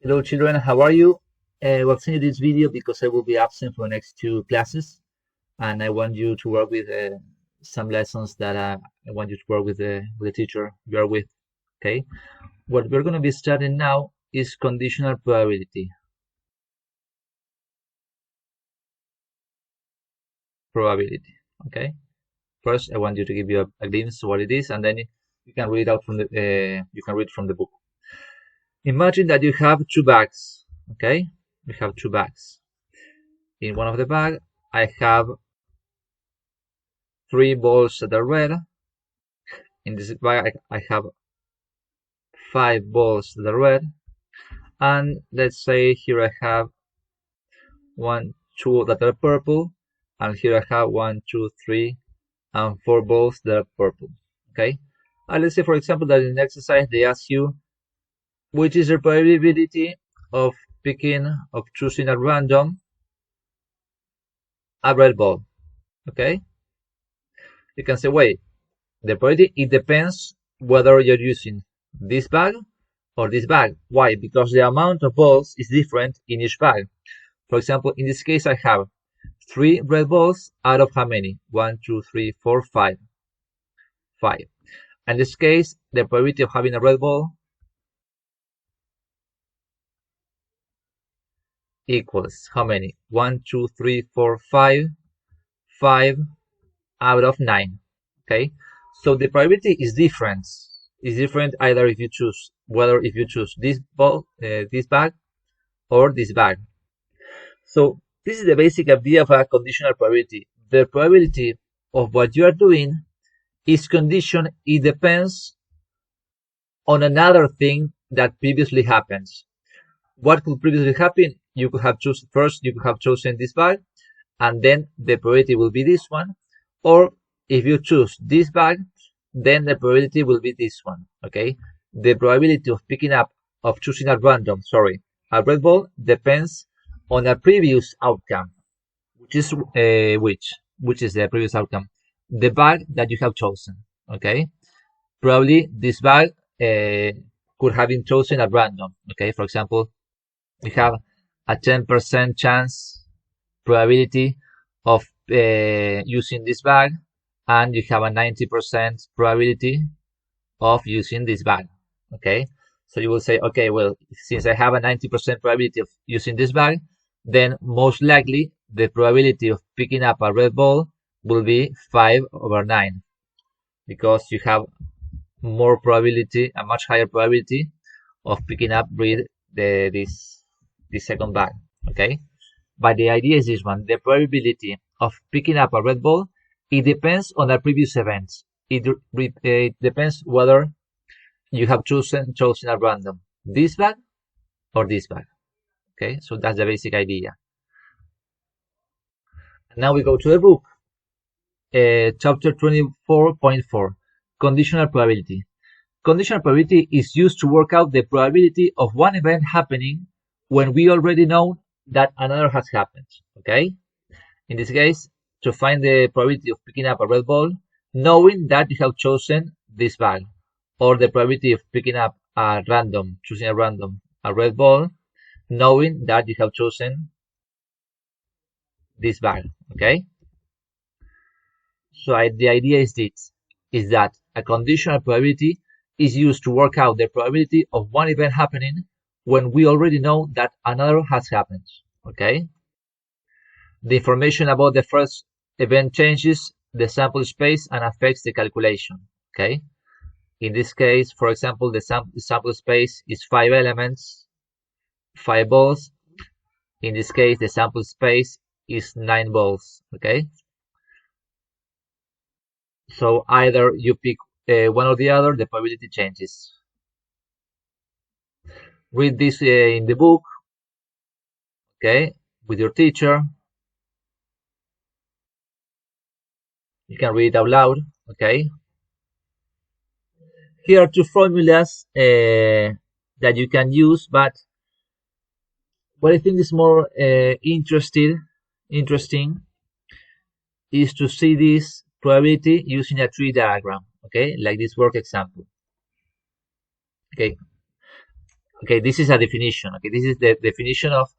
Hello children, how are you? We'll send you this video because I will be absent for the next two classes and I want you to work with some lessons that I want you to work with the teacher you are with, okay? What we're going to be studying now is conditional probability. Okay? First, I want you to give you a glimpse of what it is and then you can read out from the book. Imagine that you have two bags, okay? You have two bags. In one of the bags, I have 3 balls that are red. In this bag, I have 5 balls that are red. And let's say here I have 1, 2 that are purple. And here I have 1, 2, 3, and 4 balls that are purple. Okay? And let's say, for example, that in the exercise they ask you which is the probability of choosing at random a red ball. Okay? You can say, wait, the probability, it depends whether you're using this bag or this bag. Why? Because the amount of balls is different in each bag. For example, in this case, I have 3 red balls out of how many? 1, 2, 3, 4, 5. 5. In this case, the probability of having a red ball equals how many? 1, 2, 3, 4, 5. 5 out of 9. Okay, so the probability is different. It's different either if you choose this ball, this bag, or this bag. So this is the basic idea of a conditional probability. The probability of what you are doing is conditioned. It depends on another thing that previously happens. What could previously happen? You could have chosen this bag, and then the probability will be this one. Or if you choose this bag, then the probability will be this one. Okay, the probability of choosing at random, a red ball depends on a previous outcome, which is which is the previous outcome, the bag that you have chosen. Okay, probably this bag could have been chosen at random. Okay, for example, you have a 10% chance probability of using this bag, and you have a 90% probability of using this bag. Okay, so you will say, okay, well, since I have a 90% probability of using this bag, then most likely the probability of picking up a red ball will be 5/9, because you have a much higher probability of picking up this second bag. Okay, but the idea is this one: the probability of picking up a red ball, it depends on the previous events. It depends whether you have chosen at random this bag or this bag. Okay, so that's the basic idea. Now we go to the book, chapter 24.4, conditional probability. Conditional probability is used to work out the probability of one event happening when we already know that another has happened. Okay, in this case, to find the probability of picking up a red ball, knowing that you have chosen this bag, or the probability of picking up choosing a red ball, knowing that you have chosen this bag. Okay, so the idea is that a conditional probability is used to work out the probability of one event happening when we already know that another has happened. Okay, the information about the first event changes the sample space and affects the calculation. Okay, in this case, for example, the sample space is 5 elements, 5 balls. In this case, the sample space is 9 balls. Okay, so either you pick one or the other, the probability changes. Read this in the book, okay, with your teacher. You can read it out loud. Okay, here are 2 formulas that you can use, but what I think is more interesting is to see this probability using a tree diagram. Okay, like this work example. Okay, Okay, this is a definition. Okay, this is the definition of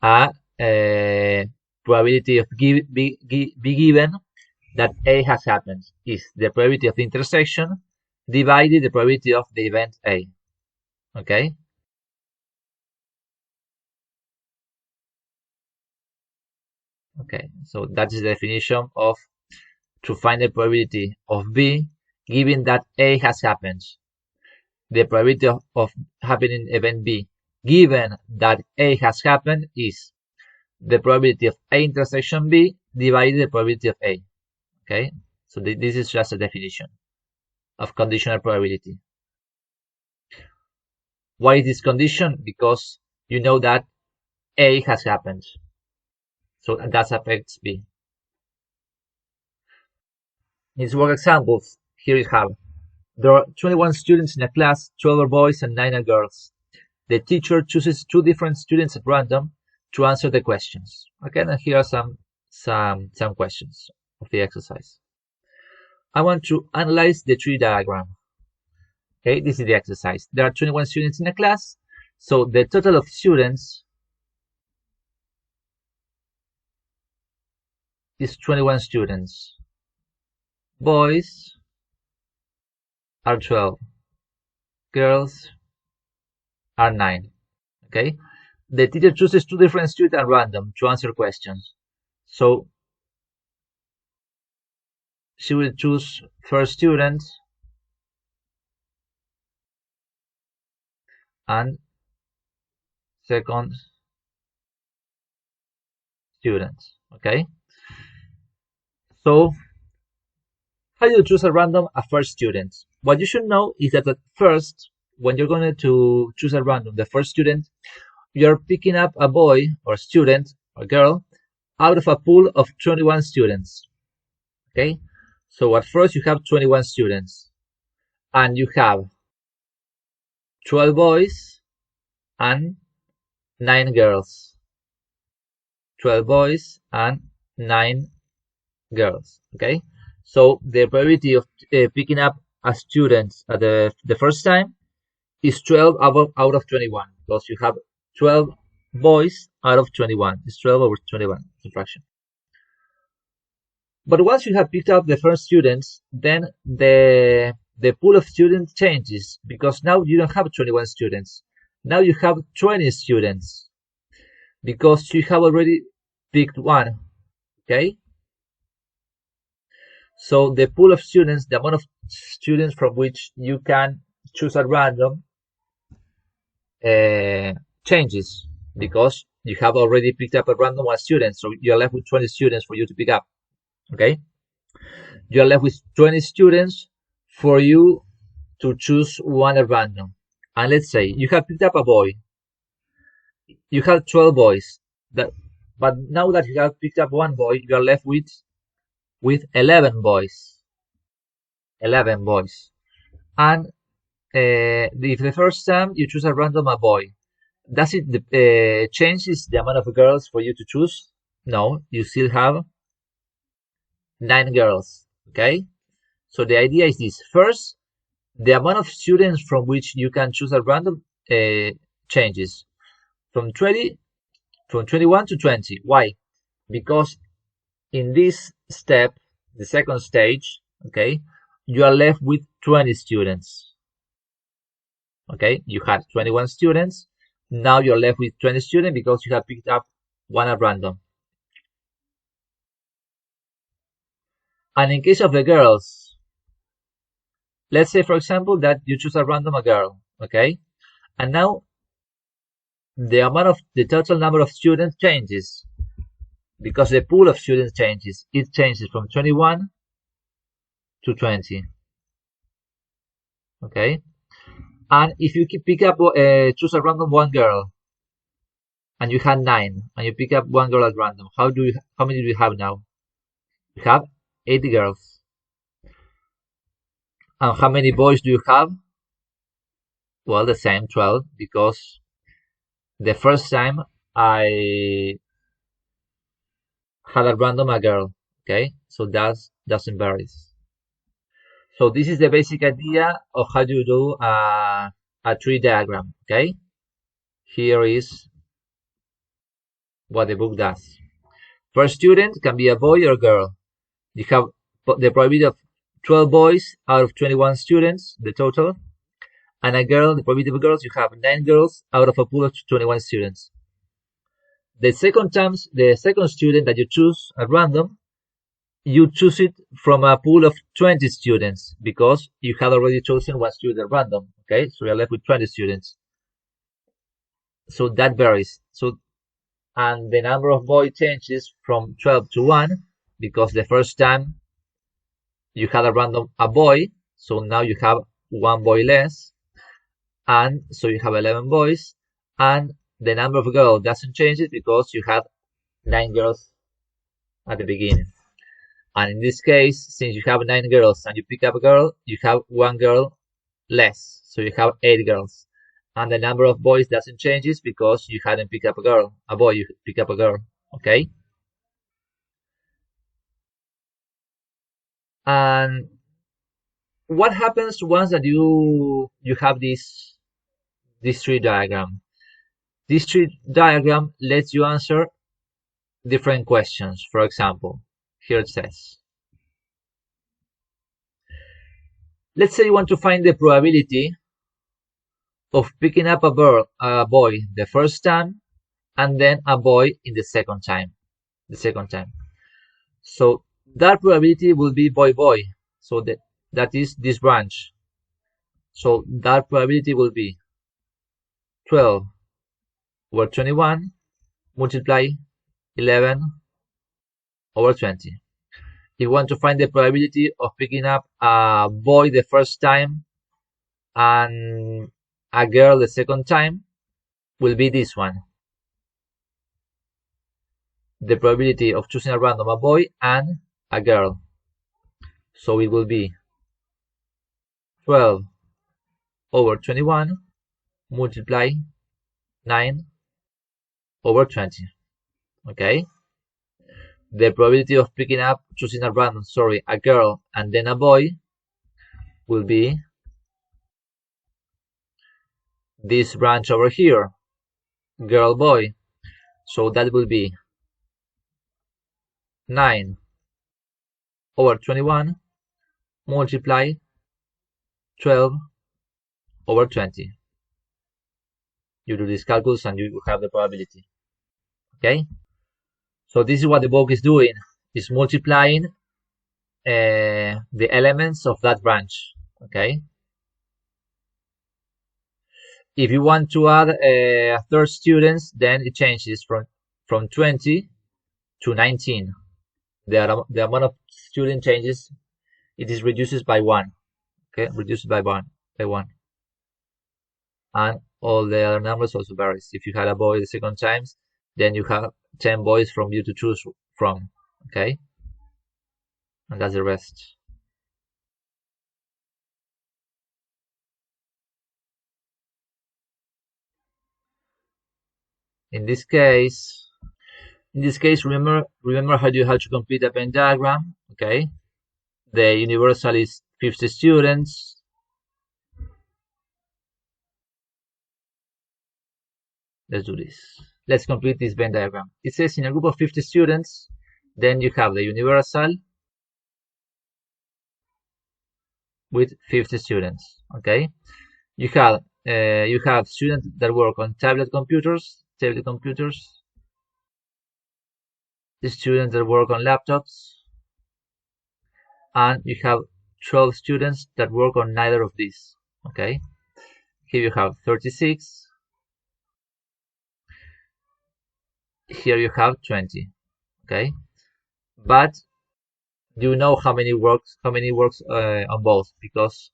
a probability of be given that A has happened is the probability of the intersection divided the probability of the event A. Okay. Okay, so that is the definition of to find the probability of B given that A has happened. The probability of happening event B given that A has happened is the probability of A intersection B divided the probability of A. Okay, so this is just a definition of conditional probability. Why is this condition? Because you know that A has happened. So that affects B. In work examples, here you have. There are 21 students in a class, 12 are boys and 9 are girls. The teacher chooses 2 different students at random to answer the questions. Okay, and here are some questions of the exercise. I want to analyze the tree diagram. Okay, this is the exercise. There are 21 students in a class, so the total of students is 21 students. Boys are 12. Girls are 9. Okay, the teacher chooses 2 different students at random to answer questions. So she will choose first student and second student. Okay, so how do you choose at random a first student? What you should know is that at first, when you're going to choose at random the first student, you're picking up a boy or student or girl out of a pool of 21 students. Okay, so at first you have 21 students and you have 12 boys and 9 girls. 12 boys and 9 girls. Okay, so the probability of picking up a student at the first time is 12 out of 21 because you have 12 boys out of 21. It's 12 over 21 fraction. But once you have picked up the first students, then the pool of students changes because now you don't have 21 students. Now you have 20 students because you have already picked one. Okay, so the pool of students, the amount of students from which you can choose at random changes because you have already picked up at random 1 student, so you're left with 20 students for you to pick up. Okay, you're left with 20 students for you to choose one at random. And let's say you have picked up a boy. You have 12 boys, but now that you have picked up one boy, you are left with 11 boys. 11 boys. And if the first time you choose at random a boy, does it changes the amount of girls for you to choose? No, you still have 9 girls. Okay, so the idea is this. First, the amount of students from which you can choose at random changes from 21 to 20. Why? Because in this step, the second stage, okay, you are left with 20 students. Okay, you had 21 students. Now you're left with 20 students because you have picked up one at random. And in case of the girls, let's say, for example, that you choose at random a girl, okay? And now the total number of students changes because the pool of students changes. It changes from 21 to 20. Okay? And if you pick up, choose at random one girl, and you had 9, and you pick up one girl at random, how many do you have now? You have 8 girls. And how many boys do you have? Well, the same, 12, because the first time I had at random a girl. Okay, so that doesn't vary. So this is the basic idea of how you do a tree diagram. Okay. here is what the book does. First student can be a boy or a girl. You have the probability of 12 boys out of 21 students, the total, and a girl, the probability of girls, you have 9 girls out of a pool of 21 students. The second student that you choose at random, you choose it from a pool of 20 students because you had already chosen one student at random. Okay, so you're left with 20 students. So that varies. So, and the number of boys changes from 12 to 1 because the first time you had a boy, so now you have one boy less, and so you have 11 boys, and the number of girls doesn't change it because you have 9 girls at the beginning. And in this case, since you have 9 girls and you pick up a girl, you have one girl less, so you have 8 girls. And the number of boys doesn't change it because you hadn't picked up a boy, you pick up a girl, okay? And what happens once that you have this tree diagram? This tree diagram lets you answer different questions. For example, here it says, let's say you want to find the probability of picking up a boy the first time and then a boy in the second time. So that probability will be boy. So that is this branch. So that probability will be 12 over 21 multiply 11 over 20. If you want to find the probability of picking up a boy the first time and a girl the second time, will be this one. The probability of choosing at random a boy and a girl. So it will be 12 over 21 multiply 9 over 20. Okay? The probability of choosing at random, a girl and then a boy will be this branch over here, girl, boy. So that will be 9 over 21 multiply 12 over 20. You do these calculus and you have the probability. Okay? So this is what the book is doing, is multiplying the elements of that branch. Okay? If you want to add a third student, then it changes from 20 to 19. The amount of student changes, it is reduces by 1. Okay, reduced by one. And all the other numbers also varies. If you had a boy the second times, then you have 10 boys from you to choose from. Okay, and that's the rest. In this case, remember how you have to complete a Venn diagram. Okay, the universal is 50 students. Let's do this. Let's complete this Venn diagram. It says in a group of 50 students, then you have the universal with 50 students. Okay, you have students that work on tablet computers, the students that work on laptops, and you have 12 students that work on neither of these. Okay, here you have 36. Here you have 20. Okay, but do you know how many works on both? Because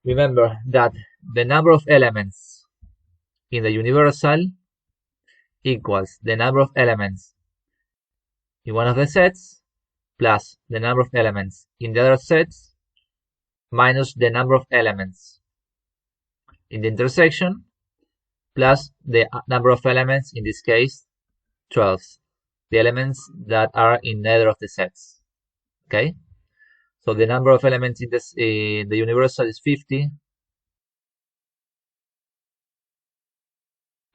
remember that the number of elements in the universal equals the number of elements in one of the sets plus the number of elements in the other sets minus the number of elements in the intersection plus the number of elements, in this case 12, the elements that are in neither of the sets. Okay, so the number of elements in the universal is 50.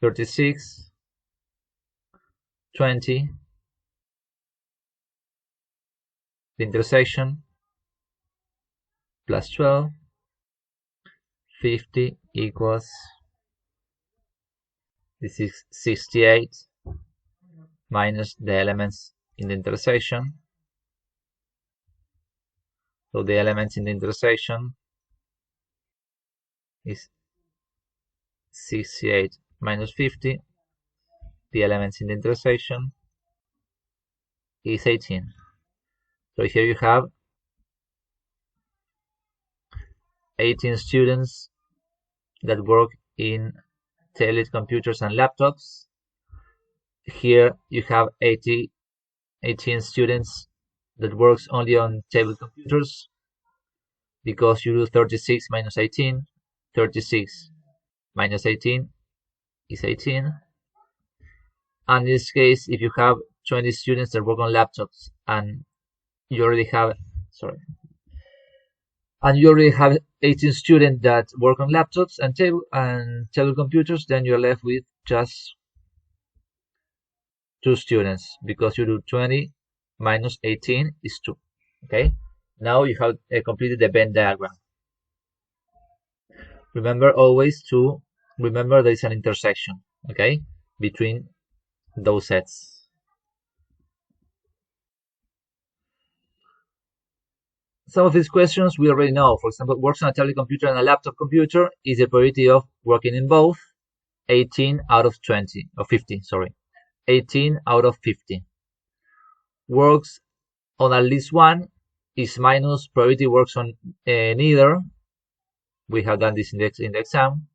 36, 20, the intersection, plus 12, 50 equals, this is 68 minus the elements in the intersection. So the elements in the intersection is 68 minus 50. The elements in the intersection is 18. So here you have 18 students that work in tablet computers and laptops. Here you have 18 students that works only on tablet computers, because you do 36 minus 18. 36 minus 18 is 18. And in this case, if you have 20 students that work on laptops and you already have, and you already have 18 students that work on laptops and tablet computers, then you're left with just 2 students, because you do 20 minus 18 is 2. Okay, now you have completed the Venn diagram. Remember always to remember there is an intersection, okay, between those sets. Some of these questions we already know. For example, works on a tablet computer and a laptop computer is the probability of working in both 18 out of 20, or 50, sorry. 18 out of 50. Works on at least one is minus probability works on neither. We have done this in the exam.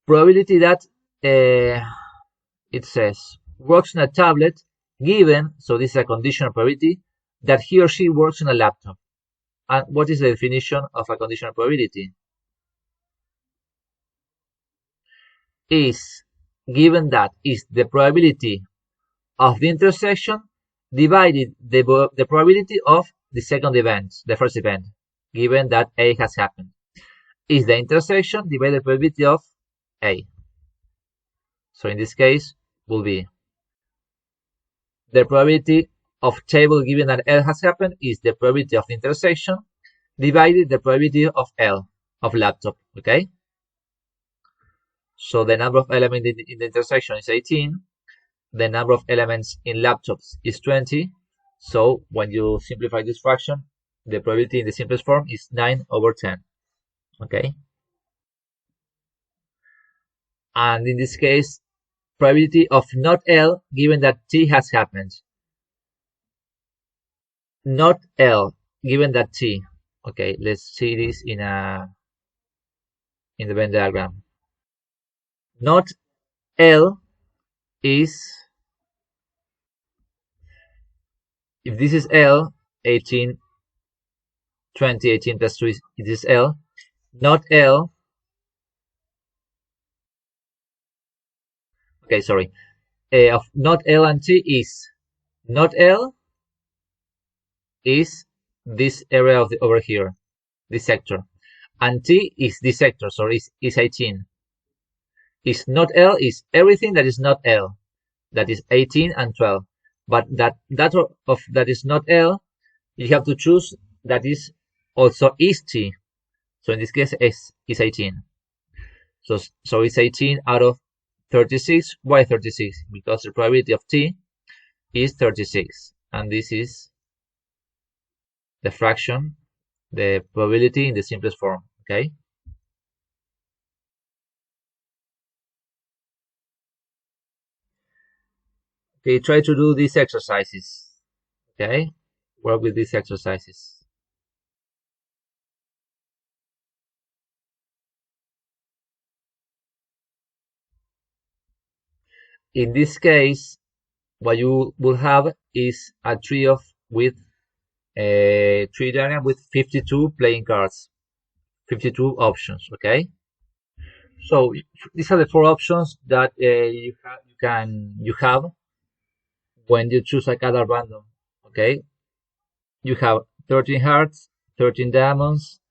Probability that it says works on a tablet given, so this is a conditional probability, that he or she works on a laptop. And what is the definition of a conditional probability? Is given that is the probability of the intersection divided the probability of the second event, the first event, given that A has happened. Is the intersection divided the probability of A. So in this case will be the probability of table given that L has happened is the probability of the intersection divided the probability of L, of laptop, okay? So the number of elements in the intersection is 18. The number of elements in laptops is 20. So when you simplify this fraction, the probability in the simplest form is 9 over 10. Okay? And in this case, probability of not L given that T has happened. Not L given that T. Okay, let's see this in the Venn diagram. Not L is, if this is L, 18, 20, 18 plus 2 is, it is L. Not L, okay, sorry, of not L and T is, not L is this area of over here, this sector, and T is this sector, so is 18. Is not L is everything that is not L, that is 18 and 12. But that is not L, you have to choose that is also is T. So in this case, is 18. So it's 18 out of 36. Why 36? Because the probability of T is 36, and this is the fraction, the probability in the simplest form. Okay. Okay, try to do these exercises. Okay, work with these exercises. In this case, what you will have is a tree with a tree diagram with 52 playing cards, 52 options. Okay, so these are the 4 options that you have when you choose a card at random. Okay, you have 13 hearts, 13 diamonds,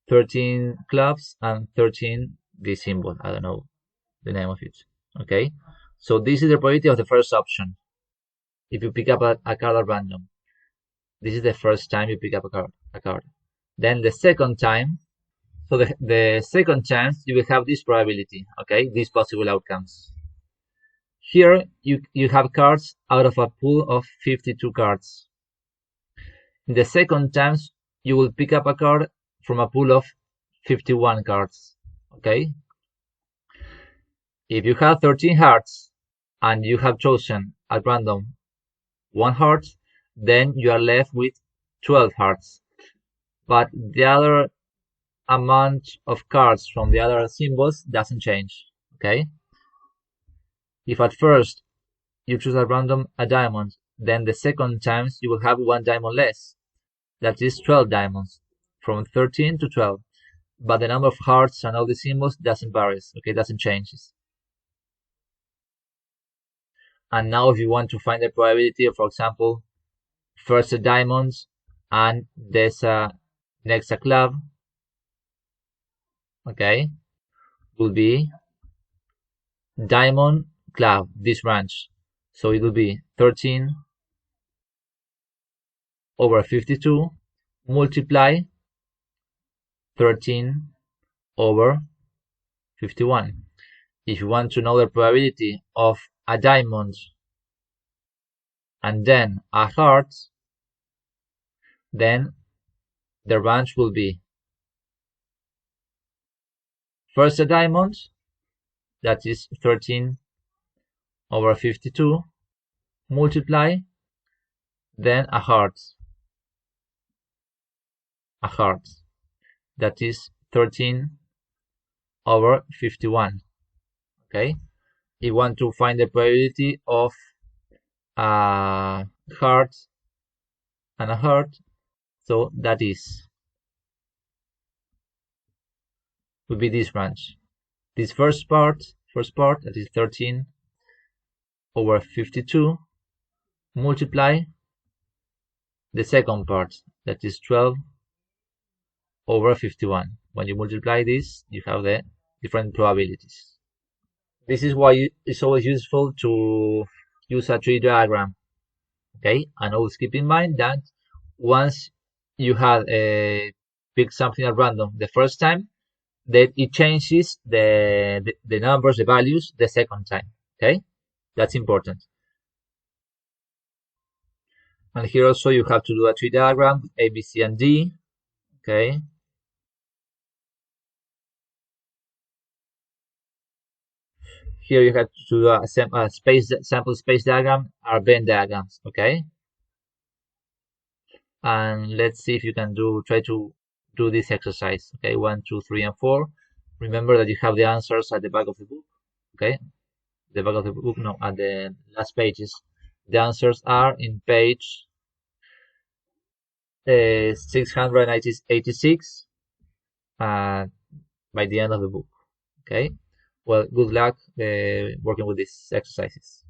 13 clubs, and 13 this symbol. I don't know the name of it. Okay, so this is the probability of the first option. If you pick up a card at random, this is the first time you pick up a card. Then the second time, so the second chance, you will have this probability, okay, these possible outcomes. Here, you have cards out of a pool of 52 cards. In the second chance, you will pick up a card from a pool of 51 cards, okay? If you have 13 hearts and you have chosen at random 1 heart, then you are left with 12 hearts. But the other amount of cards from the other symbols doesn't change, okay? If at first you choose at random a diamond, then the second chance you will have 1 diamond less. That is 12 diamonds, from 13 to 12. But the number of hearts and all the symbols doesn't vary, okay, doesn't change. And now if you want to find the probability of, for example, first a diamond and there's next a club, okay, will be diamond club, this range. So it will be 13 over 52 multiply 13 over 51. If you want to know the probability of a diamond and then a heart, then the range will be first a diamond, that is 13 over 52, multiply, then a heart, that is 13 over 51, okay? If you want to find the probability of a heart and a heart, so that would be this range. This first part, that is 13 over 52, multiply the second part, that is 12 over 51. When you multiply this, you have the different probabilities. This is why it's always useful to use a tree diagram, okay? And always keep in mind that once you have picked something at random the first time, then it changes the numbers, the values, the second time, okay? That's important. And here also you have to do a tree diagram, A, B, C, and D, okay? Here you have to do a sample space diagram or Venn diagrams, okay? And let's see if you can try to do this exercise, okay? 1, 2, 3, and 4. Remember that you have the answers at the back of the book, okay? The back of the book, no, at the last pages. The answers are in page 686 by the end of the book, okay? Well, good luck working with these exercises.